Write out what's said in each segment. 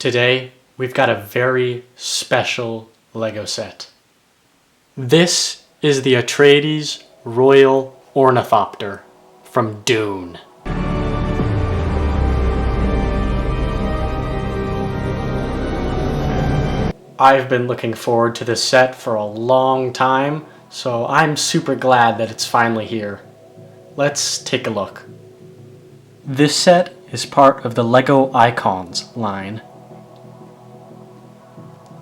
Today, we've got a very special LEGO set. This is the Atreides Royal Ornithopter from Dune. I've been looking forward to this set for a long time, so I'm super glad that it's finally here. Let's take a look. This set is part of the LEGO Icons line.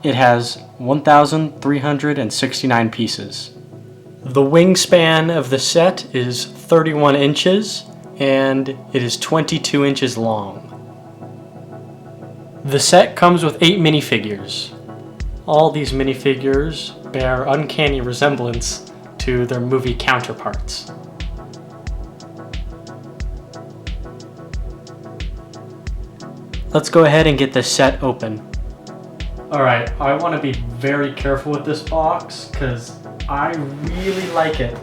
It has 1,369 pieces. The wingspan of the set is 31 inches and it is 22 inches long. The set comes with 8 minifigures. All these minifigures bear uncanny resemblance to their movie counterparts. Let's go ahead and get this set open. Alright, I want to be very careful with this box because I really like it.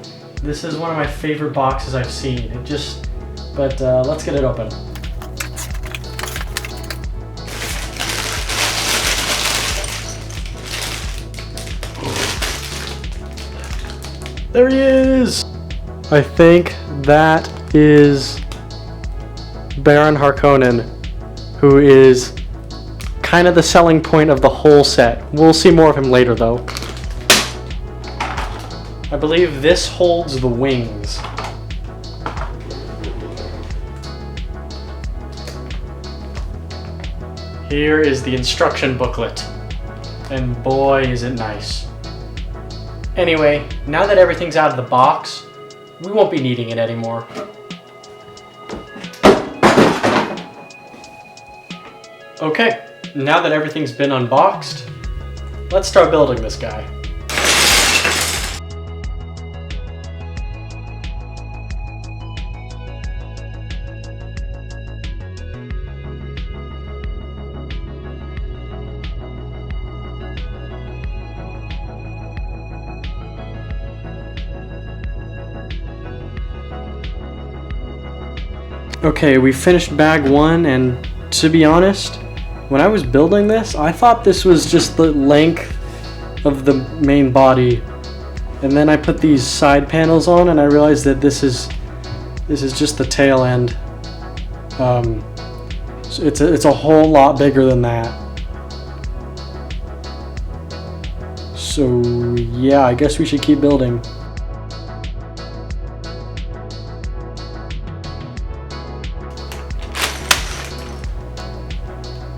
This is one of my favorite boxes I've seen. Let's get it open. There he is! I think that is Baron Harkonnen, who is kind of the selling point of the whole set. We'll see more of him later though. I believe this holds the wings. Here is the instruction booklet, and boy is it nice. Anyway, now that everything's out of the box, we won't be needing it anymore. Okay, now that everything's been unboxed, let's start building this guy. Okay, we finished bag 1, and to be honest, when I was building this, I thought this was just the length of the main body, and then I put these side panels on and I realized that this is just the tail end. So it's a whole lot bigger than that. So yeah, I guess we should keep building.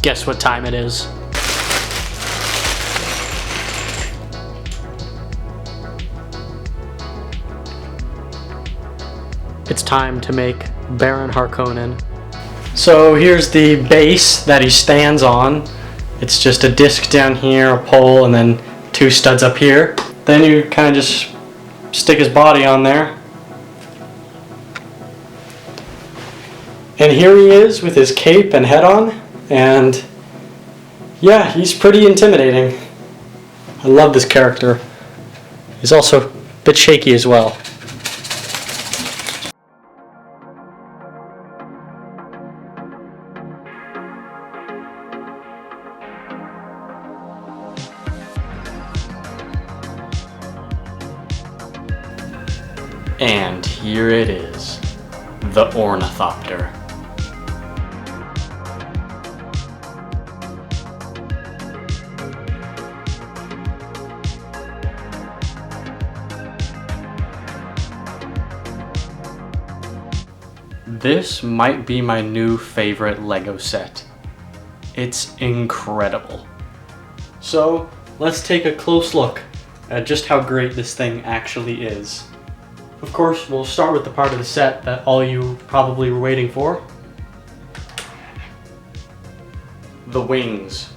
Guess what time it is? It's time to make Baron Harkonnen. So here's the base that he stands on. It's just a disc down here, a pole, and then 2 studs up here. Then you kind of just stick his body on there. And here he is with his cape and head on. And yeah, he's pretty intimidating. I love this character. He's also a bit shaky as well. And here it is, the Ornithopter. This might be my new favorite LEGO set. It's incredible. So let's take a close look at just how great this thing actually is. Of course, we'll start with the part of the set that all you probably were waiting for. The wings.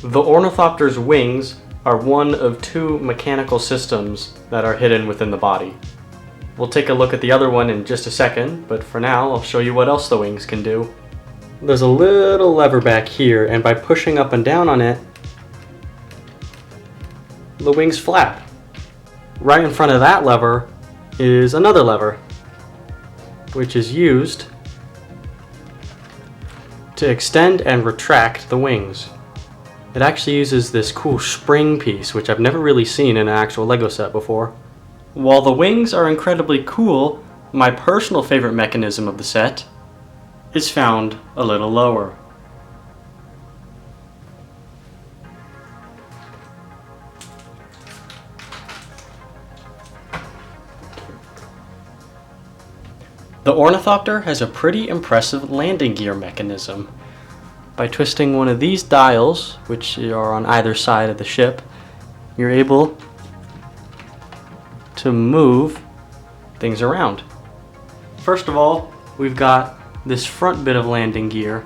The Ornithopter's wings are one of 2 mechanical systems that are hidden within the body. We'll take a look at the other one in just a second, but for now I'll show you what else the wings can do. There's a little lever back here, and by pushing up and down on it, the wings flap. Right in front of that lever is another lever, which is used to extend and retract the wings. It actually uses this cool spring piece, which I've never really seen in an actual LEGO set before. While the wings are incredibly cool, my personal favorite mechanism of the set is found a little lower. The Ornithopter has a pretty impressive landing gear mechanism. By twisting one of these dials, which are on either side of the ship, you're able to move things around. First of all, we've got this front bit of landing gear,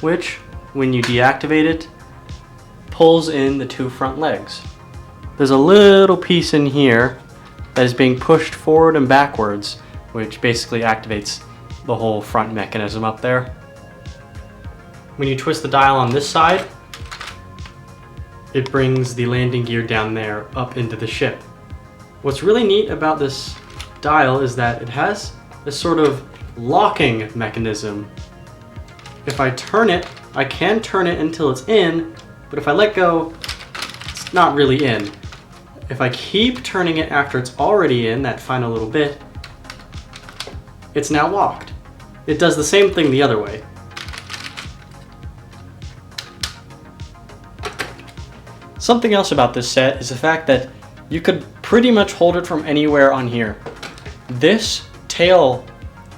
which, when you deactivate it, pulls in the two front legs. There's a little piece in here that is being pushed forward and backwards, which basically activates the whole front mechanism up there. When you twist the dial on this side, it brings the landing gear down there up into the ship. What's really neat about this dial is that it has this sort of locking mechanism. If I turn it, I can turn it until it's in, but if I let go, it's not really in. If I keep turning it after it's already in, that final little bit, it's now locked. It does the same thing the other way. Something else about this set is the fact that you could pretty much hold it from anywhere on here. This tail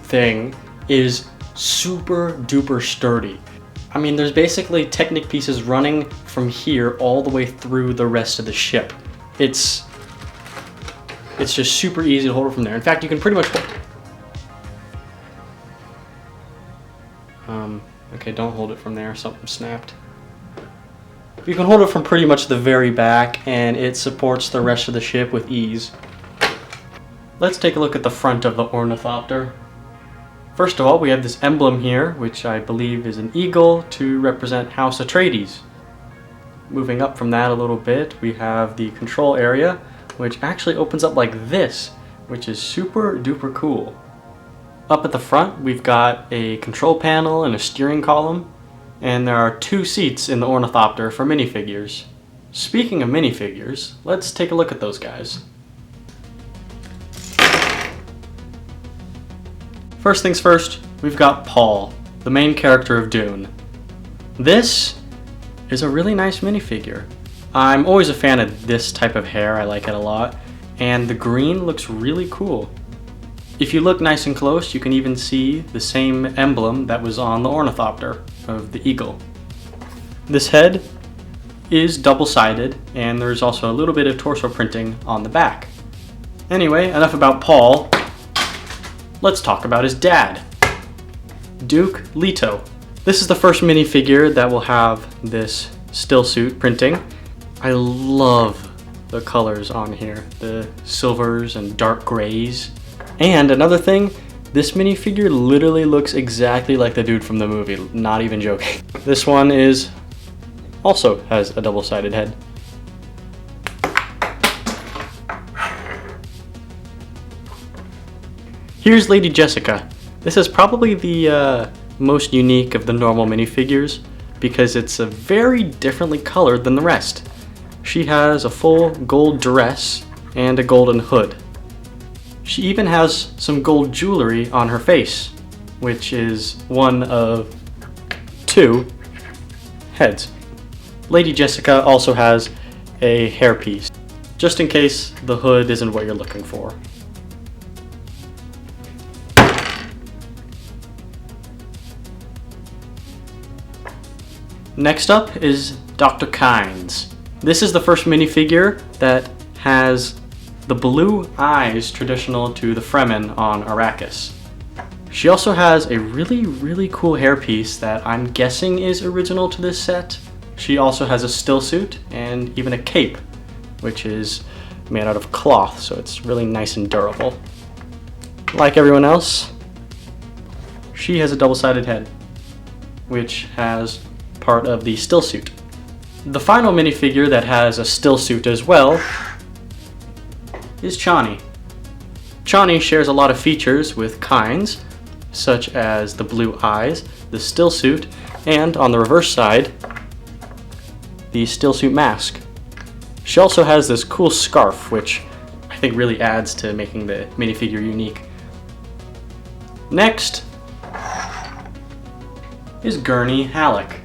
thing is super duper sturdy. I mean, there's basically Technic pieces running from here all the way through the rest of the ship. It's just super easy to hold it from there. In fact, you can pretty much okay, don't hold it from there, something snapped. You can hold it from pretty much the very back, and it supports the rest of the ship with ease. Let's take a look at the front of the Ornithopter. First of all, we have this emblem here, which I believe is an eagle to represent House Atreides. Moving up from that a little bit, we have the control area, which actually opens up like this, which is super duper cool. Up at the front, we've got a control panel and a steering column, and there are 2 seats in the Ornithopter for minifigures. Speaking of minifigures, let's take a look at those guys. First things first, we've got Paul, the main character of Dune. This is a really nice minifigure. I'm always a fan of this type of hair, I like it a lot, and the green looks really cool. If you look nice and close, you can even see the same emblem that was on the Ornithopter of the eagle. This head is double-sided, and there's also a little bit of torso printing on the back. Anyway, enough about Paul. Let's talk about his dad, Duke Leto. This is the first minifigure that will have this still suit printing. I love the colors on here, the silvers and dark grays. And another thing, this minifigure literally looks exactly like the dude from the movie, not even joking. This one also has a double-sided head. Here's Lady Jessica. This is probably the most unique of the normal minifigures because it's a very differently colored than the rest. She has a full gold dress and a golden hood. She even has some gold jewelry on her face, which is one of 2 heads. Lady Jessica also has a hairpiece, just in case the hood isn't what you're looking for. Next up is Dr. Kynes. This is the first minifigure that has the blue eyes traditional to the Fremen on Arrakis. She also has a really cool hairpiece that I'm guessing is original to this set. She also has a still suit and even a cape, which is made out of cloth, so it's really nice and durable. Like everyone else, she has a double-sided head, which has part of the still suit. The final minifigure that has a still suit as well is Chani. Chani shares a lot of features with Kynes, such as the blue eyes, the still suit, and on the reverse side, the still suit mask. She also has this cool scarf, which I think really adds to making the minifigure unique. Next is Gurney Halleck.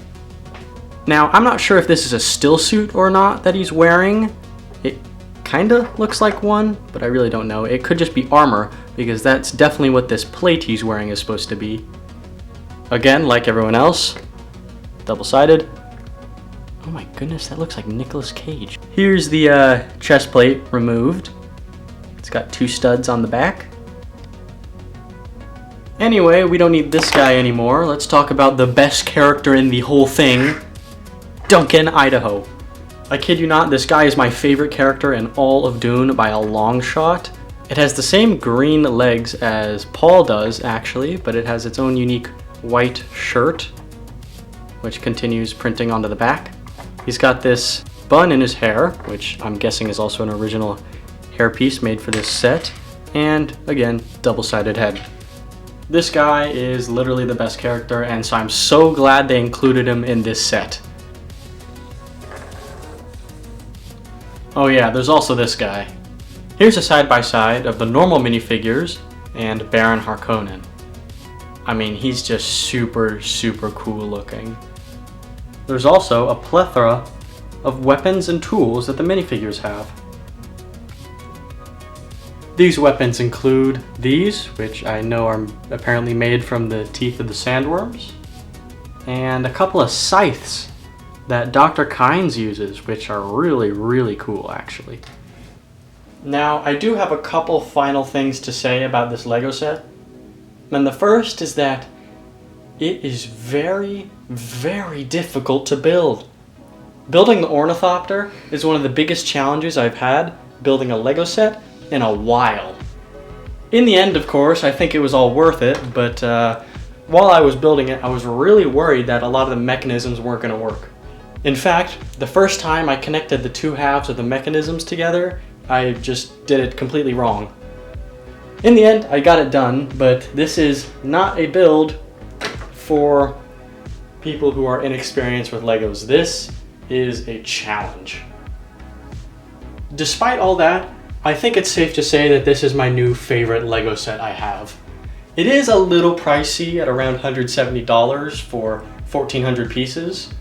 Now, I'm not sure if this is a still suit or not that he's wearing. It kinda looks like one, but I really don't know. It could just be armor, because that's definitely what this plate he's wearing is supposed to be. Again, like everyone else, double-sided. Oh my goodness, that looks like Nicolas Cage. Here's the chest plate removed. It's got 2 studs on the back. Anyway, we don't need this guy anymore. Let's talk about the best character in the whole thing, Duncan Idaho. I kid you not, this guy is my favorite character in all of Dune by a long shot. It has the same green legs as Paul does, actually, but it has its own unique white shirt, which continues printing onto the back. He's got this bun in his hair, which I'm guessing is also an original hairpiece made for this set, and again, double-sided head. This guy is literally the best character, and so I'm so glad they included him in this set. Oh yeah, there's also this guy. Here's a side-by-side of the normal minifigures and Baron Harkonnen. I mean, he's just super cool looking. There's also a plethora of weapons and tools that the minifigures have. These weapons include these, which I know are apparently made from the teeth of the sandworms, and a couple of scythes that Dr. Kynes uses, which are really cool actually. Now, I do have a couple final things to say about this LEGO set. And the first is that it is very difficult to build. Building the Ornithopter is one of the biggest challenges I've had building a LEGO set in a while. In the end, of course, I think it was all worth it, but while I was building it, I was really worried that a lot of the mechanisms weren't going to work. In fact, the first time I connected the 2 halves of the mechanisms together, I just did it completely wrong. In the end, I got it done, but this is not a build for people who are inexperienced with Legos. This is a challenge. Despite all that, I think it's safe to say that this is my new favorite LEGO set I have. It is a little pricey at around $170 for 1,400 pieces,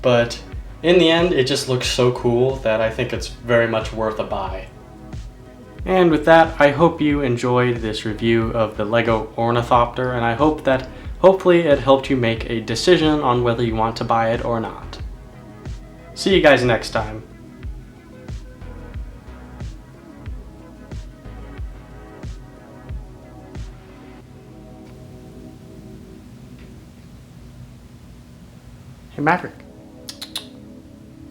but in the end, it just looks so cool that I think it's very much worth a buy. And with that, I hope you enjoyed this review of the LEGO Ornithopter, and I hope that hopefully it helped you make a decision on whether you want to buy it or not. See you guys next time. Hey Maverick,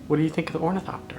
what do you think of the Ornithopter?